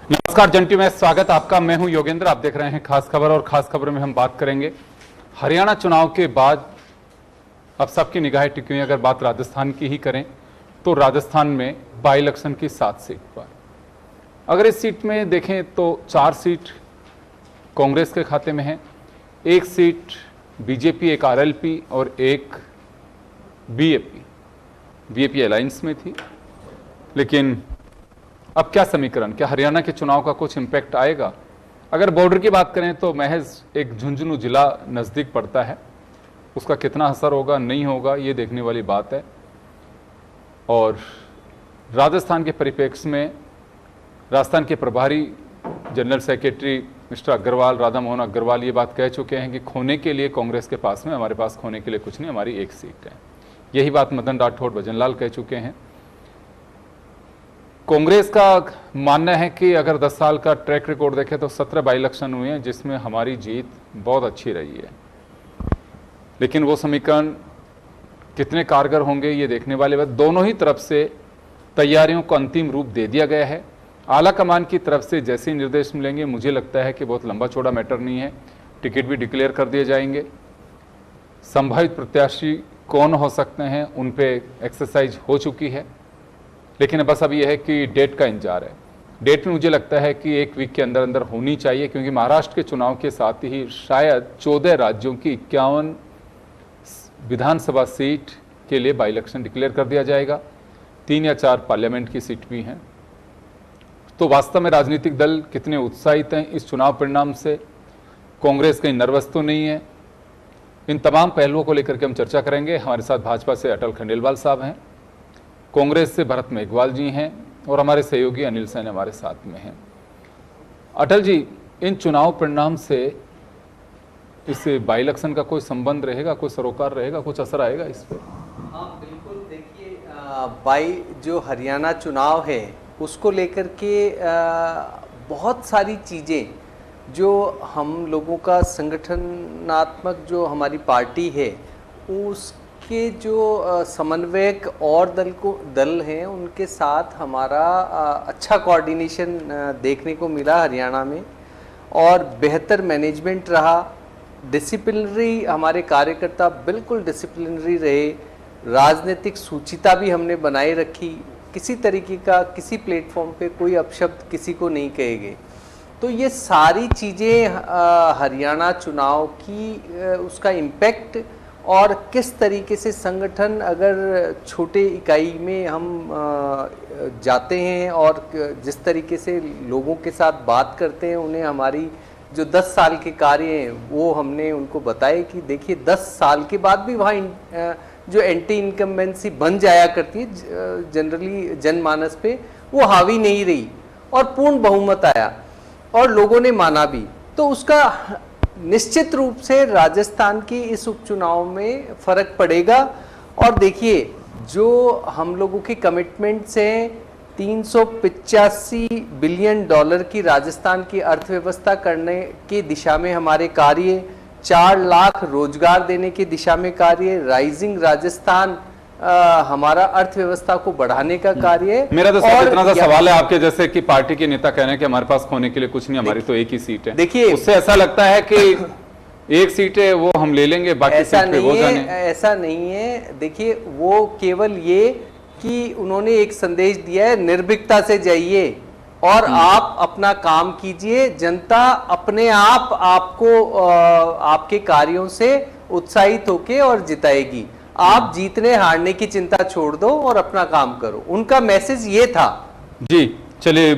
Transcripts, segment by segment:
नमस्कार जंटी में स्वागत आपका। मैं हूं योगेंद्र। आप देख रहे हैं खास खबर और खास खबर में हम बात करेंगे हरियाणा चुनाव के बाद अब सबकी निगाहें टिकी हुई। अगर बात राजस्थान की ही करें तो राजस्थान में बाई इलेक्शन की 7 सीट पर अगर इस सीट में देखें तो 4 सीट कांग्रेस के खाते में है, 1 सीट बीजेपी, 1 आरएलपी और 1 बीएपी अलायंस में थी। लेकिन अब क्या समीकरण, क्या हरियाणा के चुनाव का कुछ इंपैक्ट आएगा? अगर बॉर्डर की बात करें तो महज एक झुंझुनू जिला नज़दीक पड़ता है, उसका कितना असर होगा नहीं होगा ये देखने वाली बात है। और राजस्थान के परिप्रेक्ष्य में राजस्थान के प्रभारी general secretary mister Agarwal, Radha Mohan Agarwal ये बात कह चुके हैं कि खोने के लिए कांग्रेस के पास में, हमारे पास खोने के लिए कुछ नहीं, हमारी 1 सीट है। यही बात मदन राठौड़, भजनलाल कह चुके हैं। कांग्रेस का मानना है कि अगर 10 साल का ट्रैक रिकॉर्ड देखें तो 17 बाई इलेक्शन हुए हैं जिसमें हमारी जीत बहुत अच्छी रही है। लेकिन वो समीकरण कितने कारगर होंगे ये देखने वाले बात। दोनों ही तरफ से तैयारियों को अंतिम रूप दे दिया गया है। आला कमान की तरफ से जैसे निर्देश मिलेंगे मुझे लगता है कि बहुत लंबा चौड़ा मैटर नहीं है, टिकट भी डिक्लेयर कर दिए जाएंगे। संभावित प्रत्याशी कौन हो सकते हैं उन पे एक्सरसाइज हो चुकी है, लेकिन बस अब यह है कि डेट का इंतजार है। डेट में मुझे लगता है कि 1 वीक के अंदर अंदर होनी चाहिए, क्योंकि महाराष्ट्र के चुनाव के साथ ही शायद 14 राज्यों की 51 विधानसभा सीट के लिए बाई इलेक्शन डिक्लेयर कर दिया जाएगा। 3 या 4 पार्लियामेंट की सीट भी हैं। तो वास्तव में राजनीतिक दल कितने उत्साहित हैं इस चुनाव परिणाम से, कांग्रेस कहीं नर्वस तो नहीं है, इन तमाम पहलुओं को लेकर के हम चर्चा करेंगे। हमारे साथ भाजपा से अटल खंडेलवाल साहब हैं, कांग्रेस से भरत मेघवाल जी हैं और हमारे सहयोगी अनिल सैन हमारे साथ में हैं। अटल जी, इन चुनाव परिणाम से इस बाई इलेक्शन का कोई संबंध रहेगा, कोई सरोकार रहेगा, कुछ असर आएगा इस पर? हाँ बिल्कुल। देखिए, बाई जो हरियाणा चुनाव है उसको लेकर के बहुत सारी चीज़ें जो हम लोगों का संगठनात्मक जो हमारी पार्टी है उसके जो समन्वयक और दल हैं उनके साथ हमारा अच्छा कोऑर्डिनेशन देखने को मिला हरियाणा में, और बेहतर मैनेजमेंट रहा। डिसिप्लिनरी हमारे कार्यकर्ता बिल्कुल डिसिप्लिनरी रहे, राजनीतिक सूचिता भी हमने बनाए रखी, किसी तरीके का किसी प्लेटफॉर्म पे कोई अपशब्द किसी को नहीं कहे गए। तो ये सारी चीज़ें हरियाणा चुनाव की उसका इम्पैक्ट और किस तरीके से संगठन अगर छोटे इकाई में हम जाते हैं और जिस तरीके से लोगों के साथ बात करते हैं, उन्हें हमारी जो 10 साल के कार्य हैं वो हमने उनको बताए कि देखिए 10 साल के बाद भी वहाँ जो एंटी इनकम्बेंसी बन जाया करती है जनरली जनमानस पे, वो हावी नहीं रही और पूर्ण बहुमत आया और लोगों ने माना भी। तो उसका निश्चित रूप से राजस्थान की इस उपचुनाव में फर्क पड़ेगा। और देखिए जो हम लोगों की कमिटमेंट्स हैं, 385 बिलियन डॉलर की राजस्थान की अर्थव्यवस्था करने की दिशा में हमारे कार्य, 4 लाख रोजगार देने की दिशा में कार्य, राइजिंग राजस्थान हमारा अर्थव्यवस्था को बढ़ाने का कार्य। मेरा तो इतना सा सवाल है आपके जैसे कि पार्टी के नेता कह रहे हैं कि हमारे पास खोने के लिए कुछ नहीं, हमारी तो 1 ही सीट है। देखिए उससे ऐसा लगता है कि 1 सीट है वो हम ले लेंगे, बाकी ऐसा सीट पे वो जाने। ऐसा नहीं है। देखिए वो केवल ये कि उन्होंने एक संदेश दिया है, निर्भीकता से जाइए और आप अपना काम कीजिए, जनता अपने आप आपको आपके कार्यों से उत्साहित होके और जिताएगी। आप जीतने हारने की चिंता छोड़ दो और अपना काम करो, उनका मैसेज ये था। जी चलिए,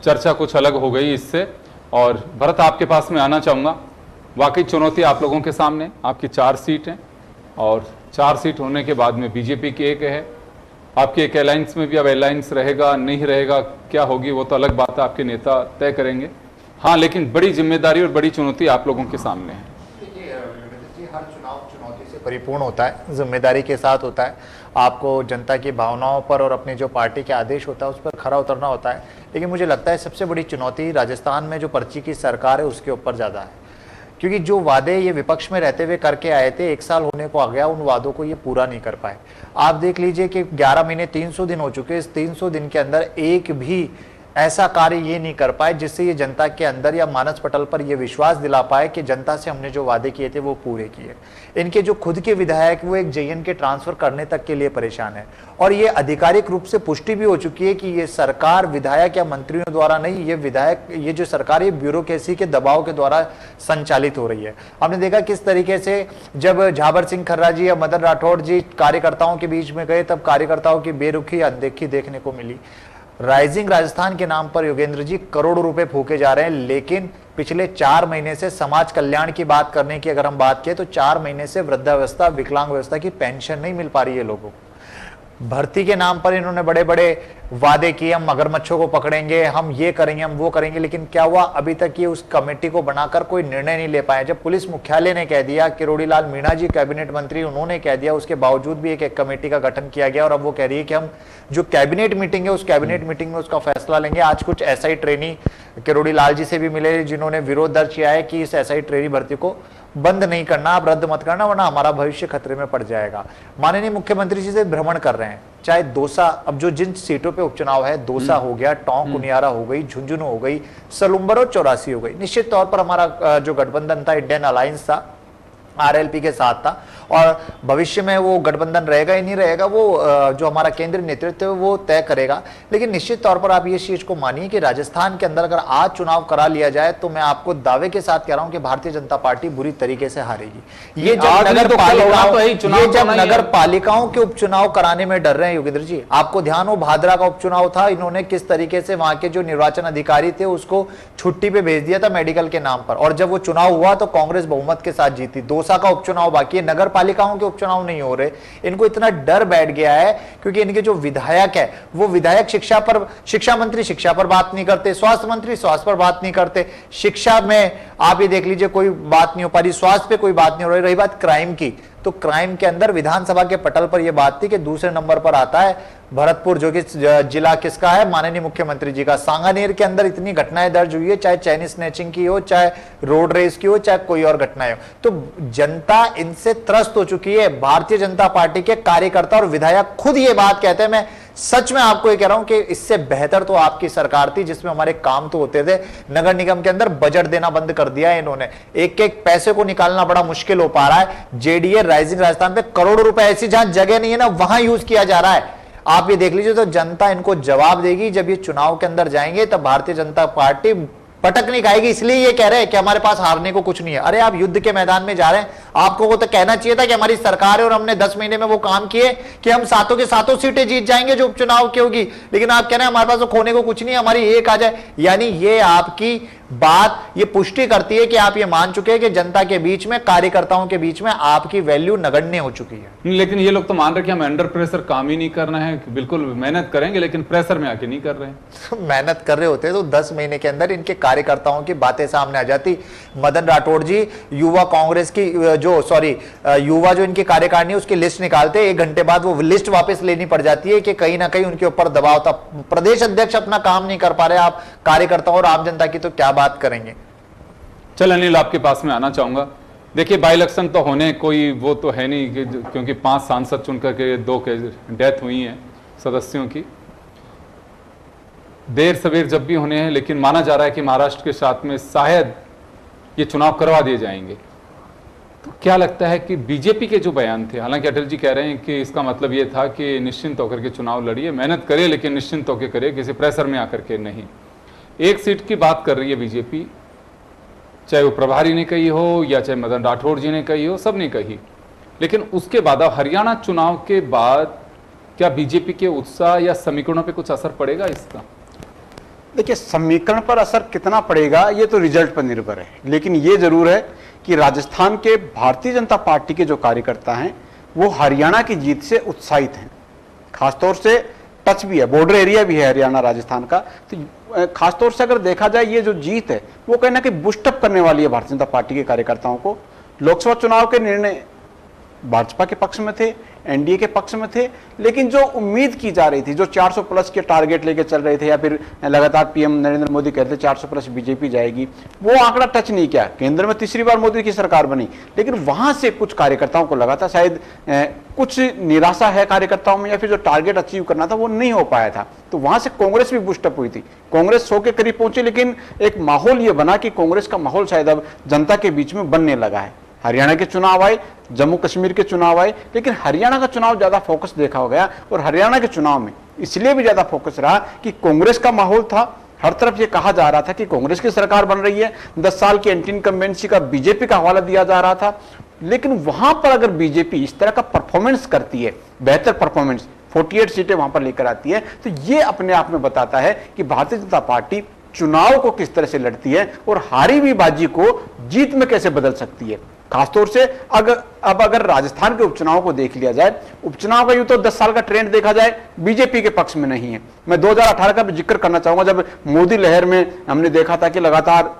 चर्चा कुछ अलग हो गई इससे। और भरत, आपके पास में आना चाहूँगा। वाकई चुनौती आप लोगों के सामने, आपकी 4 सीट हैं और 4 सीट होने के बाद में बीजेपी की 1 है, आपकी एक अलायंस में भी अब अलायंस रहेगा नहीं रहेगा, क्या होगी वो तो अलग बात है, आपके नेता तय करेंगे। हाँ, लेकिन बड़ी जिम्मेदारी और बड़ी चुनौती आप लोगों के सामने है। हर चुनाव चुनौती से परिपूर्ण होता है, जिम्मेदारी के साथ होता है। आपको जनता की भावनाओं पर और अपनी जो पार्टी के आदेश होता है उस पर खरा उतरना होता है। लेकिन मुझे लगता है सबसे बड़ी चुनौती राजस्थान में जो पर्ची की सरकार है उसके ऊपर ज़्यादा है, क्योंकि जो वादे ये विपक्ष में रहते हुए करके आए थे, 1 साल होने को आ गया, उन वादों को ये पूरा नहीं कर पाए। आप देख लीजिए कि 11 महीने 300 दिन हो चुके, इस 300 दिन के अंदर एक भी ऐसा कार्य ये नहीं कर पाए जिससे ये जनता के अंदर या मानस पटल पर ये विश्वास दिला पाए कि जनता से हमने जो वादे किए थे वो पूरे किए। इनके जो खुद के विधायक वो एक जेएन के ट्रांसफर करने तक के लिए परेशान है और ये आधिकारिक रूप से पुष्टि भी हो चुकी है कि ये सरकार विधायक या मंत्रियों द्वारा नहीं, ये जो सरकार ये ब्यूरोक्रेसी के दबाव के द्वारा संचालित हो रही है। हमने देखा किस तरीके से जब झाबर सिंह खर्रा जी या मदन राठौड़ जी कार्यकर्ताओं के बीच में गए तब कार्यकर्ताओं की बेरुखी या अनदेखी देखने को मिली। राइजिंग राजस्थान के नाम पर योगेंद्र जी करोड़ों रुपए फूके जा रहे हैं, लेकिन पिछले 4 महीने से समाज कल्याण की बात करने की अगर हम बात करें तो 4 महीने से वृद्धावस्था विकलांग व्यवस्था की पेंशन नहीं मिल पा रही है लोगों को। भर्ती के नाम पर इन्होंने बड़े बड़े वादे किए, हम मगरमच्छों को पकड़ेंगे, हम ये करेंगे, हम वो करेंगे, लेकिन क्या हुआ? अभी तक ये उस कमेटी को बनाकर कोई निर्णय नहीं ले पाए। जब पुलिस मुख्यालय ने कह दिया, किरोड़ी लाल मीणा जी कैबिनेट मंत्री उन्होंने कह दिया, उसके बावजूद भी एक कमेटी का गठन किया गया और अब वो कह रही है कि हम जो कैबिनेट मीटिंग है उस कैबिनेट मीटिंग में उसका फैसला लेंगे। आज कुछ एसआई ट्रेनी किरोड़ी लाल जी से भी मिले जिन्होंने विरोध दर्ज किया है कि इस एसआई ट्रेनी भर्ती को बंद नहीं करना, आप रद्द मत करना वरना हमारा भविष्य खतरे में पड़ जाएगा। माननीय मुख्यमंत्री जी से भ्रमण कर रहे हैं, चाहे दौसा, अब जो जिन सीटों पे उपचुनाव है, दौसा हो गया, टोंक उनियारा हो गई, झुंझुनू हो गई, सलुम्बर और चौरासी हो गई। निश्चित तौर पर हमारा जो गठबंधन था, इंडियन अलायंस था, आरएलपी के साथ था और भविष्य में वो गठबंधन रहेगा ही नहीं रहेगा वो जो हमारा केंद्रीय नेतृत्व है वो तय करेगा। लेकिन निश्चित तौर पर आप ये चीज को मानिए कि राजस्थान के अंदर अगर आज चुनाव करा लिया जाए तो मैं आपको दावे के साथ कह रहा हूं कि भारतीय जनता पार्टी बुरी तरीके से हारेगी। ये जब नगर पालिकाओं के उपचुनाव कराने में डर रहे हैं योगेंद्र जी, आपको ध्यान हो भादरा का उपचुनाव था, इन्होंने किस तरीके से वहां के जो निर्वाचन अधिकारी थे उसको छुट्टी पे भेज दिया था मेडिकल के नाम पर, और जब वो चुनाव हुआ तो कांग्रेस बहुमत के साथ जीती। दौसा का उपचुनाव बाकी है, नगर पालिकाओं के उपचुनाव नहीं हो रहे। इनको इतना डर बैठ गया है क्योंकि इनके जो विधायक है वो विधायक शिक्षा मंत्री शिक्षा पर बात नहीं करते, स्वास्थ्य मंत्री स्वास्थ्य पर बात नहीं करते, शिक्षा में आप ये देख लीजिए कोई बात नहीं हो पा रही, स्वास्थ्य पे कोई बात नहीं हो रही बात क्राइम की, तो क्राइम के अंदर विधानसभा के पटल पर यह बात थी कि दूसरे नंबर पर आता है भरतपुर, जो कि जिला किसका है? माननीय मुख्यमंत्री जी का। सांगानेर के अंदर इतनी घटनाएं दर्ज हुई है, चाहे चैन स्नैचिंग की हो, चाहे रोड रेस की हो, चाहे कोई और घटनाएं हो, तो जनता इनसे त्रस्त हो चुकी है। भारतीय जनता पार्टी के कार्यकर्ता और विधायक खुद ये बात कहते हैं। मैं सच में आपको ये कह रहा हूं कि इससे बेहतर तो आपकी सरकार थी जिसमें हमारे काम तो होते थे। नगर निगम के अंदर बजट देना बंद कर दिया है इन्होंने, एक एक पैसे को निकालना बड़ा मुश्किल हो पा रहा है। जेडीए राइजिंग राजस्थान पे करोड़ों रुपए ऐसी जहां जगह नहीं है ना वहां यूज किया जा रहा है। आप ये देख लीजिए, तो जनता इनको जवाब देगी जब ये चुनाव के अंदर जाएंगे, तब भारतीय जनता पार्टी पटक नहीं खाएगी। इसलिए ये कह रहे हैं कि हमारे पास हारने को कुछ नहीं है। अरे आप युद्ध के मैदान में जा रहे हैं, आपको वो तो कहना चाहिए था कि हमारी सरकार है और हमने 10 महीने में वो काम किए कि हम सातों के सातों सीटें जीत जाएंगे जो उपचुनाव की होगी। लेकिन आप कह रहे हैं हमारे पास तो खोने को कुछ नहीं है, हमारी एक आ जाए। यानी ये आपकी बात ये पुष्टि करती है कि आप ये मान चुके हैं कि जनता के बीच में, कार्यकर्ताओं के बीच में आपकी वैल्यू नगण्य हो चुकी है। लेकिन ये लोग तो मान रहे कि हमें अंडर प्रेशर काम ही नहीं करना है, बिल्कुल मेहनत करेंगे, लेकिन प्रेशर में आके नहीं कर रहे हैं। मेहनत कर रहे होते तो 10 महीने के अंदर इनके कार्यकर्ताओं की बातें सामने आ जाती। मदन राठौड़ जी युवा कांग्रेस की युवा जो इनकी कार्यकारिणी उसकी लिस्ट निकालते, 1 घंटे बाद वो लिस्ट वापस लेनी पड़ जाती है कि कहीं ना कहीं उनके ऊपर दबाव था। प्रदेश अध्यक्ष अपना काम नहीं कर पा रहे, आप कार्यकर्ताओं और आम जनता की तो क्या बात करेंगे। चल अनिल, आपके पास में आना चाहूंगा। देखिए, बाई इलेक्शन तो होने कोई वो तो है नहीं कि क्योंकि 5 सांसद चुन करके 2 के डेथ हुई है सदस्यों की, देर सवेर जब भी होने हैं, लेकिन माना जा रहा है कि महाराष्ट्र के साथ में शायद ये चुनाव करवा दिए जाएंगे। तो क्या लगता है कि बीजेपी के जो बयान थे, हालांकि अटल जी कह रहे हैं कि इसका मतलब ये था कि निश्चिंत होकर के चुनाव लड़िए, मेहनत करिए, लेकिन निश्चिंत होकर करिए, किसी प्रेशर में आकर के नहीं। 1 सीट की बात कर रही है बीजेपी, चाहे वो प्रभारी ने कही हो या चाहे मदन राठौड़ जी ने कही हो, सब ने कही। लेकिन उसके बाद अब हरियाणा चुनाव के बाद क्या बीजेपी के उत्साह या समीकरणों पे कुछ असर पड़ेगा इसका? देखिए, समीकरण पर असर कितना पड़ेगा ये तो रिजल्ट पर निर्भर है, लेकिन ये जरूर है कि राजस्थान के भारतीय जनता पार्टी के जो कार्यकर्ता हैं वो हरियाणा की जीत से उत्साहित हैं। खासतौर से टच भी है, बॉर्डर एरिया भी है हरियाणा राजस्थान का, तो खासतौर से अगर देखा जाए ये जो जीत है वो कहीं ना कहीं बूस्टअप करने वाली है भारतीय जनता पार्टी के कार्यकर्ताओं को। लोकसभा चुनाव के निर्णय भाजपा के पक्ष में थे, एनडीए के पक्ष में थे, लेकिन जो उम्मीद की जा रही थी, जो 400 प्लस के टारगेट लेके चल रहे थे, या फिर लगातार पीएम नरेंद्र मोदी कहते 400 प्लस बीजेपी जाएगी, वो आंकड़ा टच नहीं किया। केंद्र में तीसरी बार मोदी की सरकार बनी, लेकिन वहां से कुछ कार्यकर्ताओं को लगा था शायद कुछ निराशा है कार्यकर्ताओं में, या फिर जो टारगेट अचीव करना था वो नहीं हो पाया था। तो वहां से कांग्रेस भी बूस्टअप हुई थी, कांग्रेस 100 के करीब पहुंची, लेकिन एक माहौल ये बना कि कांग्रेस का माहौल शायद अब जनता के बीच में बनने लगा है। हरियाणा के चुनाव आए, जम्मू कश्मीर के चुनाव आए, लेकिन हरियाणा का चुनाव ज्यादा फोकस देखा गया, और हरियाणा के चुनाव में इसलिए भी ज्यादा फोकस रहा कि कांग्रेस का माहौल था। हर तरफ ये कहा जा रहा था कि कांग्रेस की सरकार बन रही है, 10 साल की एंटी इनकम्बेंसी का बीजेपी का हवाला दिया जा रहा था। लेकिन वहां पर अगर बीजेपी इस तरह का परफॉर्मेंस करती है, बेहतर परफॉर्मेंस, 48 सीटें वहां पर लेकर आती है, तो ये अपने आप में बताता है कि भारतीय जनता पार्टी चुनाव को किस तरह से लड़ती है और हारी हुई बाजी को जीत में कैसे बदल सकती है। खासतौर से अगर राजस्थान के उपचुनाव को देख लिया जाए, उपचुनाव का यूं तो 10 साल का ट्रेंड देखा जाए बीजेपी के पक्ष में नहीं है। मैं 2018 का भी जिक्र करना चाहूंगा, जब मोदी लहर में हमने देखा था कि लगातार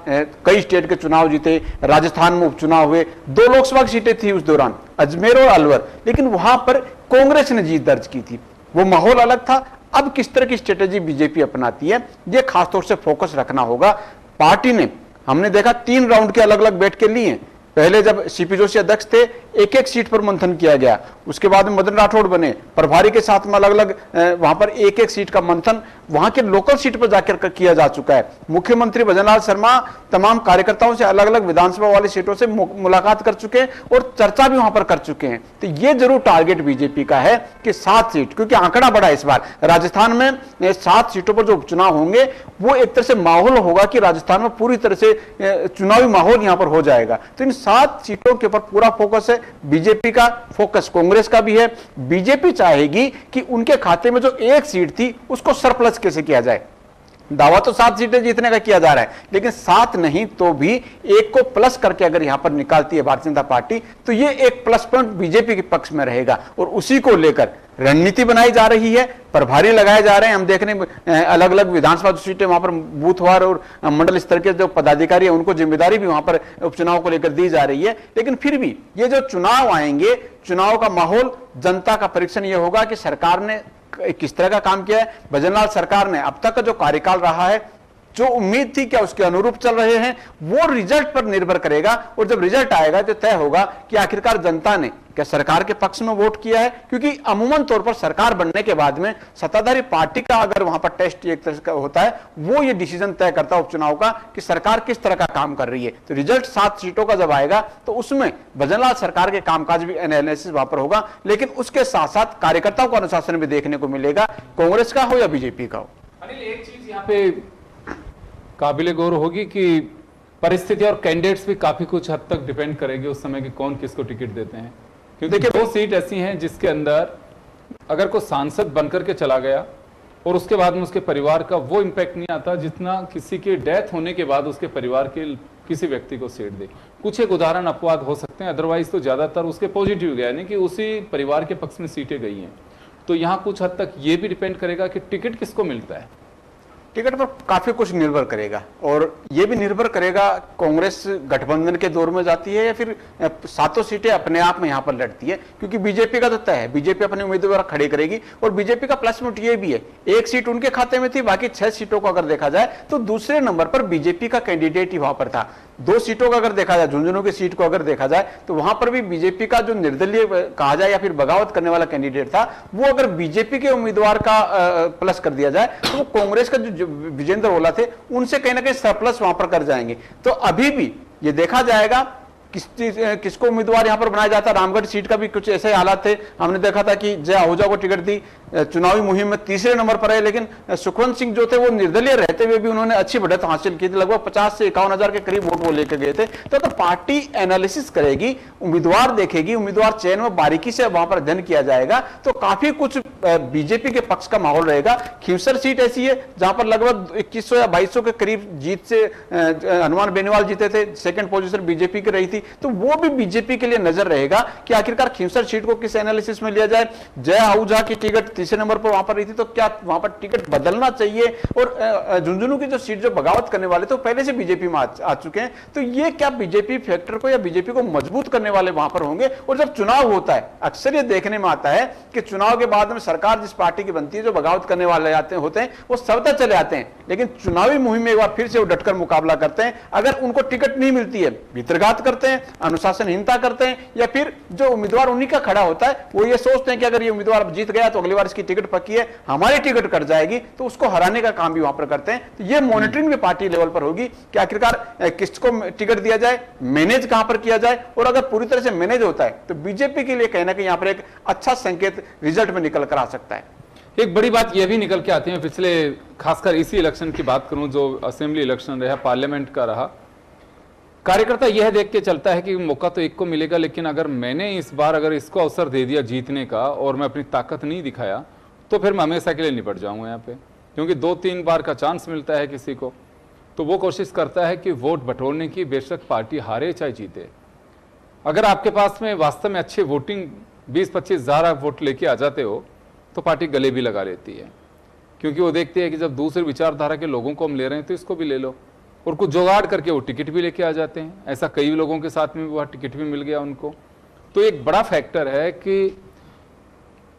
कई स्टेट के चुनाव जीते, राजस्थान में उपचुनाव हुए, 2 लोकसभा की सीटें थी उस दौरान, अजमेर और अलवर, लेकिन वहां पर कांग्रेस ने जीत दर्ज की थी, वो माहौल अलग था। अब किस तरह की स्ट्रेटेजी बीजेपी अपनाती है, ये खासतौर से फोकस रखना होगा। पार्टी ने, हमने देखा 3 राउंड के अलग अलग बैठकें ली हैं। पहले जब सीपी जोशी अध्यक्ष थे, एक सीट पर मंथन किया गया, उसके बाद में मदन राठौड़ बने, प्रभारी के साथ में अलग अलग वहां पर एक सीट का मंथन वहां के लोकल सीट पर जाकर किया जा चुका है। मुख्यमंत्री भजनलाल शर्मा तमाम कार्यकर्ताओं से अलग अलग विधानसभा वाली सीटों से मुलाकात कर चुके हैं और चर्चा भी वहां पर कर चुके हैं। तो ये जरूर टारगेट बीजेपी का है कि 7 सीट, क्योंकि आंकड़ा बड़ा है इस बार राजस्थान में 7 सीटों पर जो उपचुनाव होंगे, वो एक तरह से माहौल होगा कि राजस्थान में पूरी तरह से चुनावी माहौल यहां पर हो जाएगा। तो इन 7 सीटों के ऊपर पूरा फोकस है। बीजेपी का फोकस, कांग्रेस का भी है। बीजेपी चाहेगी कि उनके खाते में जो 1 सीट थी उसको सरप्लस कैसे किया जाए। दावा तो 7 सीटें जीतने का किया जा रहा है, लेकिन 7 नहीं तो भी 1 को प्लस करके अगर यहां पर निकालती है भारतीय जनता पार्टी, तो ये एक प्लस पॉइंट बीजेपी के पक्ष में रहेगा और उसी को लेकर रणनीति बनाई जा रही है, प्रभारी लगाए जा रहे हैं। हम देख रहे हैं अलग अलग विधानसभा सीटें वहां पर बूथवार और मंडल स्तर के जो पदाधिकारी है उनको जिम्मेदारी भी वहां पर उपचुनाव को लेकर दी जा रही है। लेकिन फिर भी ये जो चुनाव आएंगे, चुनाव का माहौल, जनता का परीक्षण ये होगा कि सरकार ने किस तरह का काम किया है। भजनलाल सरकार ने अब तक का जो कार्यकाल रहा है, जो उम्मीद थी क्या उसके अनुरूप चल रहे हैं, वो रिजल्ट पर निर्भर करेगा। और जब रिजल्ट आएगा तो तय होगा कि आखिरकार जनता ने क्या सरकार के पक्ष में वोट किया है। क्योंकि अमूमन तौर पर सरकार बनने के बाद में सत्ताधारी पार्टी का अगर वहां पर टेस्ट एक तरह का होता है, वो ये डिसीजन तय करता है उपचुनाव का कि सरकार किस तरह का काम कर रही है। तो रिजल्ट 7 सीटों का जब आएगा तो उसमें भजनलाल सरकार के कामकाज भी एनालिसिस वहां पर होगा, लेकिन उसके साथ साथ कार्यकर्ताओं का अनुशासन भी देखने को मिलेगा, कांग्रेस का हो या बीजेपी का हो। अनिल, एक चीज यहाँ पे काबिले गौर होगी कि परिस्थिति और कैंडिडेट्स भी काफी कुछ हद तक डिपेंड करेगी उस समय कि कौन किसको टिकट देते हैं। क्योंकि देखिए 2 सीट ऐसी हैं जिसके अंदर अगर कोई सांसद बनकर के चला गया और उसके बाद में उसके परिवार का वो इम्पैक्ट नहीं आता जितना किसी की डेथ होने के बाद उसके परिवार के किसी व्यक्ति को सीट दे। कुछ एक उदाहरण अपवाद हो सकते हैं, अदरवाइज तो ज्यादातर उसके पॉजिटिव गया, यानी कि उसी परिवार के पक्ष में सीटें गई हैं। तो यहाँ कुछ हद तक ये भी डिपेंड करेगा कि टिकट किसको मिलता है। टिकट पर काफी कुछ निर्भर करेगा और यह भी निर्भर करेगा कांग्रेस गठबंधन के दौर में जाती है या फिर 7 सीटें अपने आप में यहां पर लड़ती है। क्योंकि बीजेपी का तो तय है, बीजेपी अपने उम्मीदवार खड़े करेगी और बीजेपी का प्लस पॉइंट ये भी है, 1 सीट उनके खाते में थी, बाकी 6 सीटों को अगर देखा जाए तो दूसरे नंबर पर बीजेपी का कैंडिडेट ही वहां पर था। 2 सीटों का अगर देखा जाए, झुंझुनू की सीट को अगर देखा जाए तो वहां पर भी बीजेपी का जो निर्दलीय कहा जाए या फिर बगावत करने वाला कैंडिडेट था, वो अगर बीजेपी के उम्मीदवार का प्लस कर दिया जाए तो वो कांग्रेस का जो विजेंद्र ओला थे उनसे कहीं ना कहीं सरप्लस वहां पर कर जाएंगे। तो अभी भी ये देखा जाएगा किसको उम्मीदवार यहां पर बनाया जाता है। रामगढ़ सीट का भी कुछ ऐसे हालात थे, हमने देखा था कि जय आहूजा को टिकट दी, चुनावी मुहिम में तीसरे नंबर पर है, लेकिन सुखवंत सिंह जो थे वो निर्दलीय रहते हुए भी उन्होंने अच्छी बढ़त हासिल की थी, लगभग 50 से 51 हजार के करीब वोट वो लेकर गए थे। तो अगर पार्टी एनालिसिस करेगी, उम्मीदवार देखेगी, उम्मीदवार चयन में बारीकी से वहां पर अध्ययन किया जाएगा तो काफी कुछ बीजेपी के पक्ष का माहौल रहेगा। खींवसर सीट ऐसी है जहां पर लगभग 2100 या 2200 के करीब जीत से हनुमान बेनीवाल जीते थे, सेकंड पोजीशन बीजेपी की रही थी, तो वो भी बीजेपी के लिए नजर रहेगा कि आखिरकार खींवसर सीट को किस एनालिसिस में लिया जाए। जय आहूजा की टिकट तीसरे नंबर पर वहां पर रही थी, तो क्या वहां पर टिकट बदलना चाहिए? और झुंझुनू की जो सीट जो बगावत करने वाले थे पहले से बीजेपी में आ चुके हैं, तो ये क्या बीजेपी फैक्टर को या बीजेपी को मजबूत करने वाले वहां पर होंगे? और जब चुनाव होता है अक्सर ये देखने में आता है कि चुनाव के बाद में सरकार जिस पार्टी की बनती है, जो बगावत करने वाले होते हैं वो सबता चले आते हैं, लेकिन चुनावी मुहिम में एक बार फिर से वो डटकर मुकाबला करते हैं। अगर उनको टिकट नहीं मिलती है, भीतरघात करते हैं, अनुशासनहीनता करते हैं, या फिर जो उम्मीदवार उन्हीं का खड़ा होता है वो ये सोचते हैं कि अगर ये उम्मीदवार जीत गया तो अगली बार इसकी टिकट पक्की है, हमारी टिकट कट जाएगी, तो उसको हराने का काम भी वहां पर करते हैं। तो ये मॉनिटरिंग भी पार्टी लेवल पर होगी कि आखिरकार किसको टिकट दिया जाए, मैनेज कहां पर किया जाए, और अगर पूरी तरह से मैनेज होता है तो बीजेपी के लिए कहीं ना कहीं यहां पर एक अच्छा संकेत रिजल्ट में निकल कर आ सकता है। एक बड़ी बात यह भी निकल के आती है, पिछले खासकर इसी इलेक्शन की बात करूं जो असेंबली इलेक्शन रहा, पार्लियामेंट का रहा, कार्यकर्ता यह देख के चलता है कि मौका तो एक को मिलेगा, लेकिन अगर मैंने इस बार अगर इसको अवसर दे दिया जीतने का और मैं अपनी ताकत नहीं दिखाया तो फिर मैं हमेशा के लिए निपट जाऊंगा यहाँ पे, क्योंकि 2-3 बार का चांस मिलता है किसी को, तो वो कोशिश करता है कि वोट बटोरने की, बेशक पार्टी हारे चाहे जीते। अगर आपके पास में वास्तव में अच्छी वोटिंग 20-25 हज़ार आप वोट लेके आ जाते हो तो पार्टी गले भी लगा लेती है, क्योंकि वो देखती है कि जब दूसरी विचारधारा के लोगों को हम ले रहे हैं तो इसको भी ले लो, और कुछ जुगाड़ करके वो टिकट भी लेके आ जाते हैं। ऐसा कई लोगों के साथ में वह टिकट भी मिल गया उनको। तो एक बड़ा फैक्टर है कि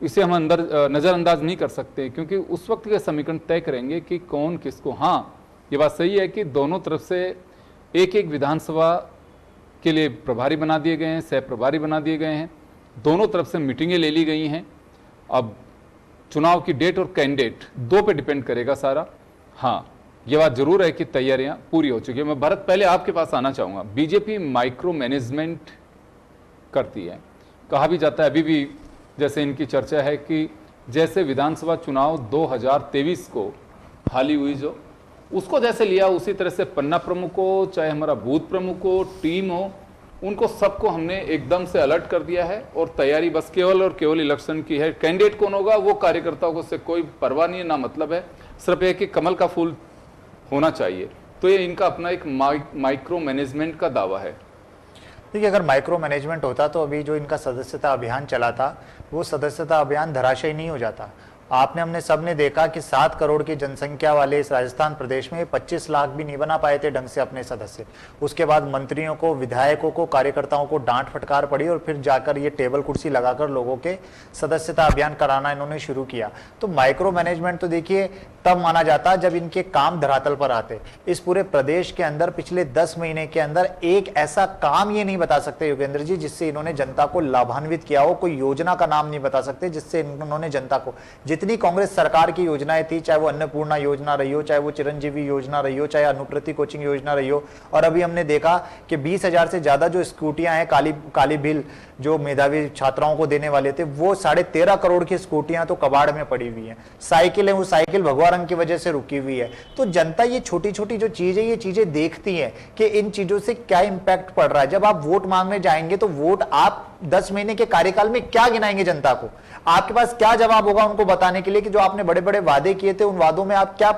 इसे हम नज़रअंदाज नहीं कर सकते, क्योंकि उस वक्त के समीकरण तय करेंगे कि कौन किसको। हाँ, ये बात सही है कि दोनों तरफ से एक एक विधानसभा के लिए प्रभारी बना दिए गए हैं, सह प्रभारी बना दिए गए हैं, दोनों तरफ से मीटिंगें ले ली गई हैं। अब चुनाव की डेट और कैंडिडेट 2 पे डिपेंड करेगा सारा। हाँ, ये बात जरूर है कि तैयारियां पूरी हो चुकी है। मैं भरत पहले आपके पास आना चाहूंगा। बीजेपी माइक्रो मैनेजमेंट करती है, कहा भी जाता है, अभी भी जैसे इनकी चर्चा है कि जैसे विधानसभा चुनाव 2023 को हाली हुई, जो उसको जैसे लिया उसी तरह से पन्ना प्रमुख हो, चाहे हमारा बूथ प्रमुख हो, टीम हो, उनको सबको हमने एकदम से अलर्ट कर दिया है और तैयारी बस केवल और केवल इलेक्शन की है। कैंडिडेट कौन होगा वो कार्यकर्ताओं को से कोई परवाह नहीं है, ना मतलब है, सिर्फ एक कि कमल का फूल होना चाहिए। तो ये इनका अपना एक माइक्रो मैनेजमेंट का दावा है। देखिए, अगर माइक्रो मैनेजमेंट होता तो अभी जो इनका सदस्यता अभियान चला था वो सदस्यता अभियान धराशायी नहीं हो जाता। आपने हमने सबने देखा कि 7 करोड़ की जनसंख्या वाले इस राजस्थान प्रदेश में 25 लाख भी नहीं बना पाए थे ढंग से अपने सदस्य। उसके बाद मंत्रियों को, विधायकों को, कार्यकर्ताओं को डांट फटकार पड़ी और फिर जाकर ये टेबल कुर्सी लगाकर लोगों के सदस्यता अभियान कराना इन्होंने शुरू किया। तो माइक्रो मैनेजमेंट तो देखिए तब माना जाता जब इनके काम धरातल पर आते। इस पूरे प्रदेश के अंदर पिछले 10 महीने के अंदर एक ऐसा काम ये नहीं बता सकते योगेंद्र जी जिससे इन्होंने जनता को लाभान्वित किया हो। कोई योजना का नाम नहीं बता सकते जिससे इन्होंने जनता को, जितनी कांग्रेस सरकार की योजनाएं थी, चाहे वो अन्नपूर्णा योजना रही हो, चाहे वो चिरंजीवी योजना रही हो, चाहे अनुप्रति कोचिंग योजना रही हो, और अभी हमने देखा कि 20,000 से ज्यादा जो स्कूटियां हैं काली बिल जो मेधावी छात्राओं को देने वाले थे, वो 13.5 करोड़ की स्कूटियां तो कबाड़ में पड़ी हुई हैं। साइकिल है, वो साइकिल भगवा रंग की वजह से रुकी हुई है। तो जनता ये छोटी छोटी जो चीजें, ये चीजें देखती है कि इन चीजों से क्या इंपैक्ट पड़ रहा है। जब आप वोट मांगने जाएंगे तो वोट आप 10 महीने के कार्यकाल में क्या गिनाएंगे जनता को? आपके पास क्या जवाब होगा उनको बताने के लिए कि जो आपने बड़े बड़े वादे किए थे उन वादों में आप क्या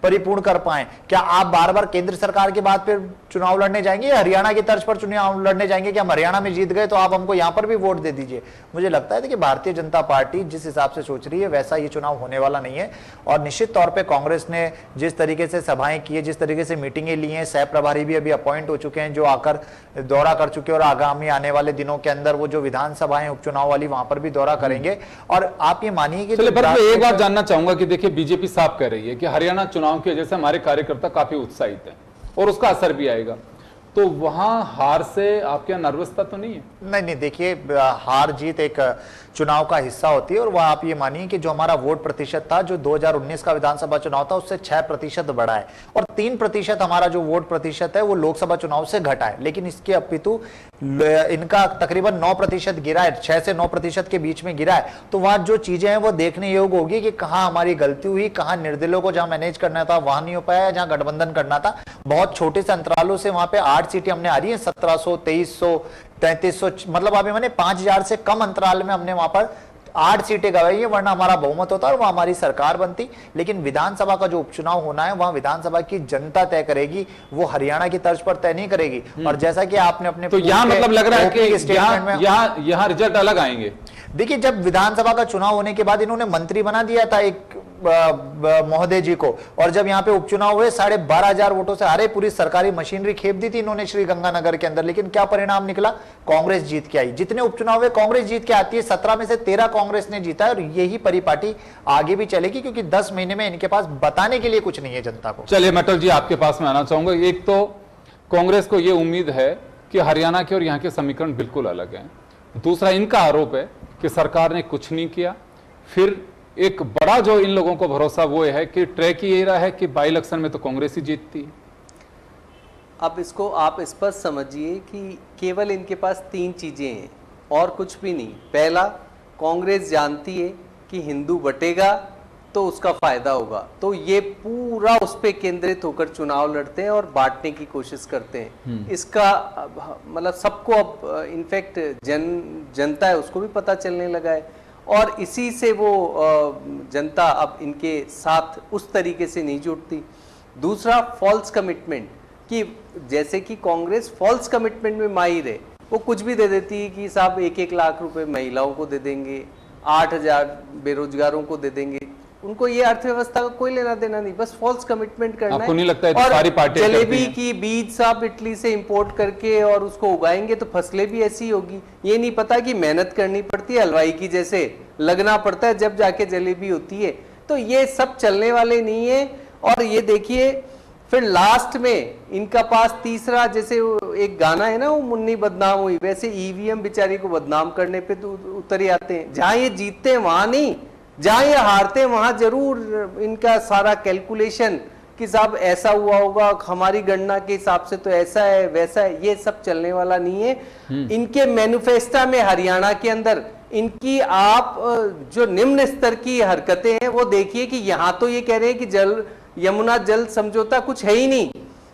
परिपूर्ण कर पाए? क्या आप बार बार केंद्र सरकार के बाद फिर चुनाव लड़ने जाएंगे या हरियाणा की तर्ज पर चुनाव लड़ने जाएंगे कि हम हरियाणा में जीत गए तो आप हमको यहां पर भी वोट दे दीजिए? मुझे लगता है कि भारतीय जनता पार्टी जिस हिसाब से सोच रही है वैसा ये चुनाव होने वाला नहीं है। और निश्चित तौर पर कांग्रेस ने जिस तरीके से सभाएं की है, जिस तरीके से मीटिंगें ली हैं, सह प्रभारी भी अभी अपॉइंट हो चुके हैं जो आकर दौरा कर चुके हैं और आगामी आने वाले दिनों के अंदर वो जो विधानसभाएं उपचुनाव वाली वहां पर भी दौरा करेंगे। और आप ये मानिए कि एक बात जानना चाहूंगा कि देखिए बीजेपी साफ कह रही है कि हरियाणा चुनाव की वजह से हमारे कार्यकर्ता काफी उत्साहित है और उसका असर भी आएगा, तो वहां हार से आपके यहाँ नर्वसता तो नहीं है? नहीं, देखिए हार जीत एक चुनाव का हिस्सा होती है। और वह आप ये मानिए कि जो हमारा वोट प्रतिशत था जो 2019 का विधानसभा चुनाव था उससे 6% बढ़ा है और 3% हमारा जो वोट प्रतिशत है वो लोकसभा चुनाव से घटा है। लेकिन इसके अपितु इनका तकरीबन 9% गिरा है, 6 से 9% के बीच में गिरा है। तो वहां जो चीजें हैं वो देखने योग्य होगी कि कहां हमारी गलती हुई, कहां निर्दलीयों को जहां मैनेज करना था वहां नहीं हो पाया, जहां गठबंधन करना था बहुत छोटे से अंतरालों से वहां पे 8 सीटें हमने आ रही है, 1700, 2300, 3300, मतलब अभी मैंने 5000 से कम अंतराल में हमने वहां पर 8 सीटें गवाई है, वरना हमारा बहुमत होता और वहां हमारी सरकार बनती। लेकिन विधानसभा का जो उपचुनाव होना है वहां विधानसभा की जनता तय करेगी, वो हरियाणा की तर्ज पर तय नहीं करेगी। और जैसा कि आपने अपने तो यहाँ मतलब लग रहा है कि स्टेटमेंट में यहाँ रिजल्ट अलग आएंगे। देखिए, जब विधानसभा का चुनाव होने के बाद इन्होंने मंत्री बना दिया था एक महोदय जी को, और जब यहाँ पे उपचुनाव हुए 12,500 वोटों से हारे, पूरी सरकारी मशीनरी खेप दी थी इन्होंने श्री गंगानगर के अंदर। लेकिन क्या परिणाम निकला? कांग्रेस जीत के आई। जितने उपचुनाव हुए कांग्रेस जीत के आती है, 17 में से 13 कांग्रेस ने जीता है, और यही परिपाटी आगे भी चलेगी, क्योंकि 10 महीने में इनके पास बताने के लिए कुछ नहीं है जनता को। चलिए मटल जी, आपके पास में आना चाहूंगा। एक तो कांग्रेस को यह उम्मीद है कि हरियाणा के और यहाँ के समीकरण बिल्कुल अलग हैं। दूसरा, इनका आरोप है कि सरकार ने कुछ नहीं किया। फिर एक बड़ा जो इन लोगों को भरोसा वो है कि ट्रैक ही यही रहा है कि बाई इलेक्शन में तो कांग्रेस ही जीतती है। अब इसको आप स्पष्ट समझिए कि केवल इनके पास 3 चीजें हैं और कुछ भी नहीं। पहला, कांग्रेस जानती है कि हिंदू बटेगा तो उसका फायदा होगा, तो ये पूरा उस पर केंद्रित होकर चुनाव लड़ते हैं और बांटने की कोशिश करते हैं। इसका मतलब सबको अब इनफैक्ट जनता है उसको भी पता चलने लगा है, और इसी से वो जनता अब इनके साथ उस तरीके से नहीं जुड़ती। दूसरा, फॉल्स कमिटमेंट, कि जैसे कि कांग्रेस फॉल्स कमिटमेंट में माहिर है, वो कुछ भी दे देती है कि साहब 1-1 लाख रुपए महिलाओं को दे देंगे, 8,000 बेरोजगारों को दे देंगे। उनको ये अर्थव्यवस्था का कोई लेना देना नहीं, बस फॉल्स कमिटमेंट करना है। आपको नहीं लगता है और सारी पार्टियां जलेबी की बीज साहब इटली से इंपोर्ट करके और उसको उगाएंगे तो फसलें भी ऐसी होगी। ये नहीं पता कि मेहनत करनी पड़ती है, हलवाई की जैसे लगना पड़ता है जब जाके जलेबी होती है। तो ये सब चलने वाले नहीं है। और ये देखिए, फिर लास्ट में इनका पास तीसरा, जैसे एक गाना है ना, वो मुन्नी बदनाम हुई, वैसे ईवीएम बेचारी को बदनाम करने पे तो उतर ही आते हैं। जहां ये जीतते हैं वहां नहीं, जहां ये हारते हैं वहां जरूर इनका सारा कैलकुलेशन कि साहब ऐसा हुआ होगा, हमारी गणना के हिसाब से तो ऐसा है वैसा है। ये सब चलने वाला नहीं है। इनके मैनिफेस्टो में हरियाणा के अंदर इनकी आप जो निम्न स्तर की हरकतें हैं वो देखिए कि यहां तो ये कह रहे हैं कि यमुना जल समझौता कुछ है ही नहीं,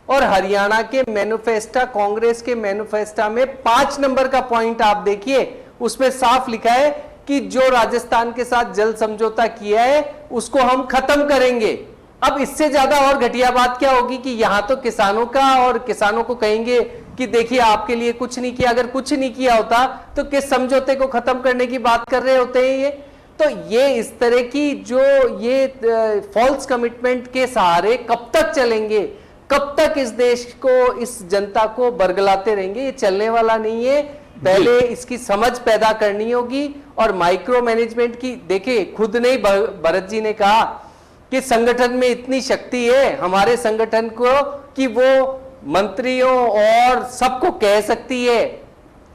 और हरियाणा के मैनिफेस्टो, कांग्रेस के मैनिफेस्टो में 5 नंबर का पॉइंट आप देखिए, उसमें साफ लिखा है कि जो राजस्थान के साथ जल समझौता किया है उसको हम खत्म करेंगे। अब इससे ज्यादा और घटिया बात क्या होगी कि यहां तो किसानों का, और किसानों को कहेंगे कि देखिए आपके लिए कुछ नहीं किया। अगर कुछ नहीं किया होता तो किस समझौते को खत्म करने की बात कर रहे होते हैं ये? तो ये इस तरह की जो ये फॉल्स कमिटमेंट के सहारे कब तक चलेंगे, कब तक इस देश को, इस जनता को बरगलाते रहेंगे? ये चलने वाला नहीं है। पहले इसकी समझ पैदा करनी होगी। और माइक्रो मैनेजमेंट की, देखिए खुद ने भरत जी ने कहा कि संगठन में इतनी शक्ति है हमारे संगठन को कि वो मंत्रियों और सबको कह सकती है,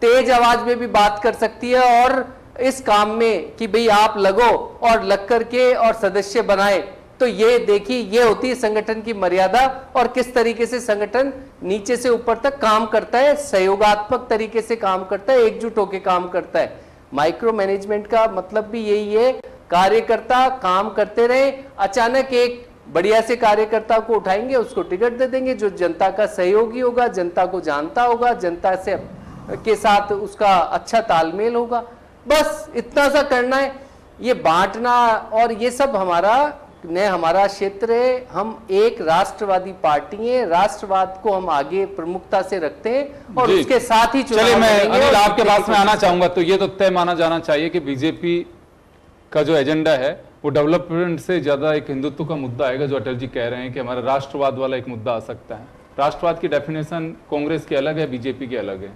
तेज आवाज में भी बात कर सकती है, और इस काम में कि भाई आप लगो और लग करके और सदस्य बनाए। तो ये देखिए, ये होती है संगठन की मर्यादा, और किस तरीके से संगठन नीचे से ऊपर तक काम करता है, सहयोगात्मक तरीके से काम करता है, एकजुट होकर काम करता है। माइक्रो मैनेजमेंट का मतलब भी यही है, कार्यकर्ता काम करते रहे, अचानक एक बढ़िया से कार्यकर्ता को उठाएंगे, उसको टिकट दे देंगे जो जनता का सहयोगी होगा, जनता को जानता होगा, जनता से के साथ उसका अच्छा तालमेल होगा। बस इतना सा करना है। ये बांटना और ये सब हमारा क्षेत्र है। हम एक राष्ट्रवादी पार्टी है, राष्ट्रवाद को हम आगे प्रमुखता से रखते हैं और उसके साथ ही चुनाव चलिए, मैं लड़ेंगे। अनिल और आपके पास में आना चाहूंगा। तो ये तो तय माना जाना चाहिए कि बीजेपी का जो एजेंडा है वो डेवलपमेंट से ज्यादा एक हिंदुत्व का मुद्दा आएगा, जो अटल जी कह रहे हैं कि हमारा राष्ट्रवाद वाला एक मुद्दा आ सकता है। राष्ट्रवाद की डेफिनेशन कांग्रेस की अलग है, बीजेपी की अलग है।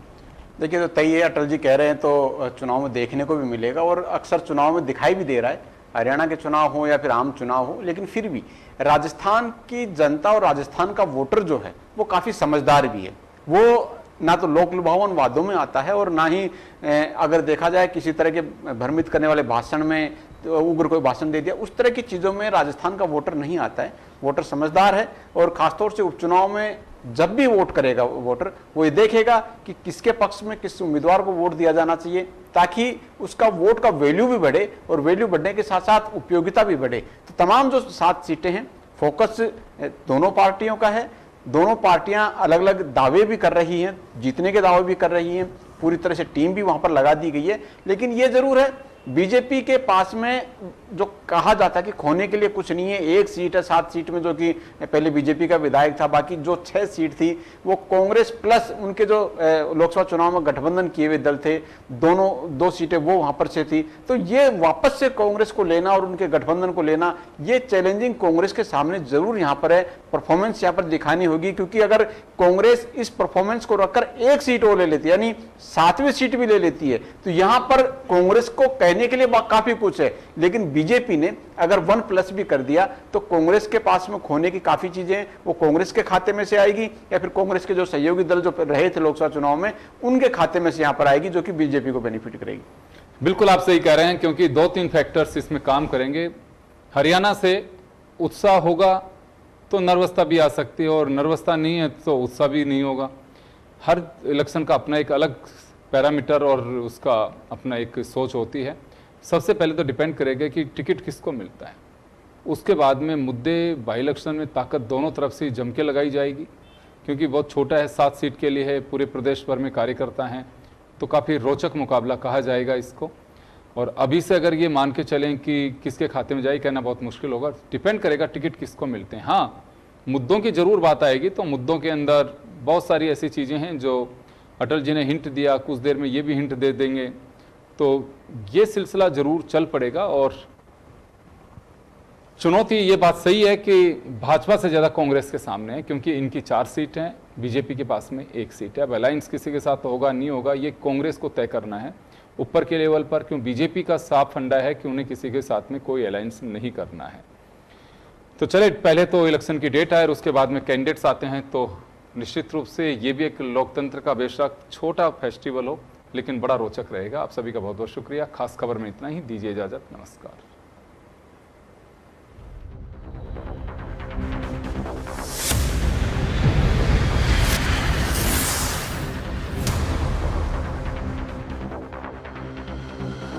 देखिए, तो तय है, अटल जी कह रहे हैं तो चुनाव में देखने को भी मिलेगा, और अक्सर चुनाव में दिखाई भी दे रहा है, हरियाणा के चुनाव हो या फिर आम चुनाव हो। लेकिन फिर भी राजस्थान की जनता और राजस्थान का वोटर जो है वो काफ़ी समझदार भी है। वो ना तो लोक लुभावन वादों में आता है, और ना ही अगर देखा जाए किसी तरह के भ्रमित करने वाले भाषण में, तो उग्र कोई भाषण दे दिया, उस तरह की चीज़ों में राजस्थान का वोटर नहीं आता है। वोटर समझदार है, और खासतौर से उपचुनाव में जब भी वोट करेगा वोटर, वो ये देखेगा कि किसके पक्ष में किस उम्मीदवार को वोट दिया जाना चाहिए, ताकि उसका वोट का वैल्यू भी बढ़े, और वैल्यू बढ़ने के साथ साथ उपयोगिता भी बढ़े। तो तमाम जो 7 सीटें हैं, फोकस दोनों पार्टियों का है। दोनों पार्टियां अलग अलग दावे भी कर रही हैं, जीतने के दावे भी कर रही हैं, पूरी तरह से टीम भी वहां पर लगा दी गई है। लेकिन ये जरूर है बीजेपी के पास में जो कहा जाता है कि खोने के लिए कुछ नहीं है, एक सीट है 7 सीट में, जो कि पहले बीजेपी का विधायक था, बाकी जो 6 सीट थी वो कांग्रेस प्लस उनके जो लोकसभा चुनाव में गठबंधन किए हुए दल थे, दोनों 2 सीटें वो वहां पर से थी। तो ये वापस से कांग्रेस को लेना और उनके गठबंधन को लेना, ये चैलेंजिंग कांग्रेस के सामने जरूर यहां पर है। परफॉर्मेंस यहां पर दिखानी होगी, क्योंकि अगर कांग्रेस इस परफॉर्मेंस को रखकर 1 सीट और ले लेती है, यानी 7वीं सीट भी ले लेती है, तो यहां पर कांग्रेस को कहने के लिए काफी कुछ है। लेकिन बीजेपी ने अगर 1+ भी कर दिया तो कांग्रेस के पास में खोने की काफी चीजें हैं, वो कांग्रेस के खाते में से आएगी या फिर कांग्रेस के जो सहयोगी दल जो रहे थे लोकसभा चुनाव में उनके खाते में से यहां पर आएगी, जो कि बीजेपी को बेनिफिट करेगी। बिल्कुल आप सही कह रहे हैं, क्योंकि 2-3 फैक्टर्स इसमें काम करेंगे। हरियाणा से उत्साह होगा तो नर्वसता भी आ सकती है, और नर्वसता नहीं है तो उत्साह भी नहीं होगा। हर इलेक्शन का अपना एक अलग पैरामीटर और उसका अपना एक सोच होती है। सबसे पहले तो डिपेंड करेगा कि टिकट किसको मिलता है, उसके बाद में मुद्दे बाई इलेक्शन में ताकत दोनों तरफ से जम के लगाई जाएगी, क्योंकि बहुत छोटा है, 7 सीट के लिए है, पूरे प्रदेश भर में कार्यकर्ता हैं, तो काफ़ी रोचक मुकाबला कहा जाएगा इसको। और अभी से अगर ये मान के चलें कि किसके खाते में जाए, कहना बहुत मुश्किल होगा। डिपेंड करेगा टिकट किसको मिलते हैं। हाँ, मुद्दों की ज़रूर बात आएगी, तो मुद्दों के अंदर बहुत सारी ऐसी चीज़ें हैं जो अटल जी ने हिंट दिया, कुछ देर में ये भी हिंट दे देंगे, तो ये सिलसिला ज़रूर चल पड़ेगा। और चुनौती ये बात सही है कि भाजपा से ज़्यादा कांग्रेस के सामने है, क्योंकि इनकी 4 सीट हैं, बीजेपी के पास में 1 सीट है। अब अलायंस किसी के साथ होगा नहीं होगा, ये कांग्रेस को तय करना है ऊपर के लेवल पर, क्यों बीजेपी का साफ फंडा है कि उन्हें किसी के साथ में कोई अलायंस नहीं करना है। तो चले, पहले तो इलेक्शन की डेट आए और उसके बाद में कैंडिडेट्स आते हैं, तो निश्चित रूप से ये भी एक लोकतंत्र का बेशक छोटा फेस्टिवल हो, लेकिन बड़ा रोचक रहेगा। आप सभी का बहुत बहुत शुक्रिया। खास खबर में इतना ही, दीजिए इजाज़त, नमस्कार।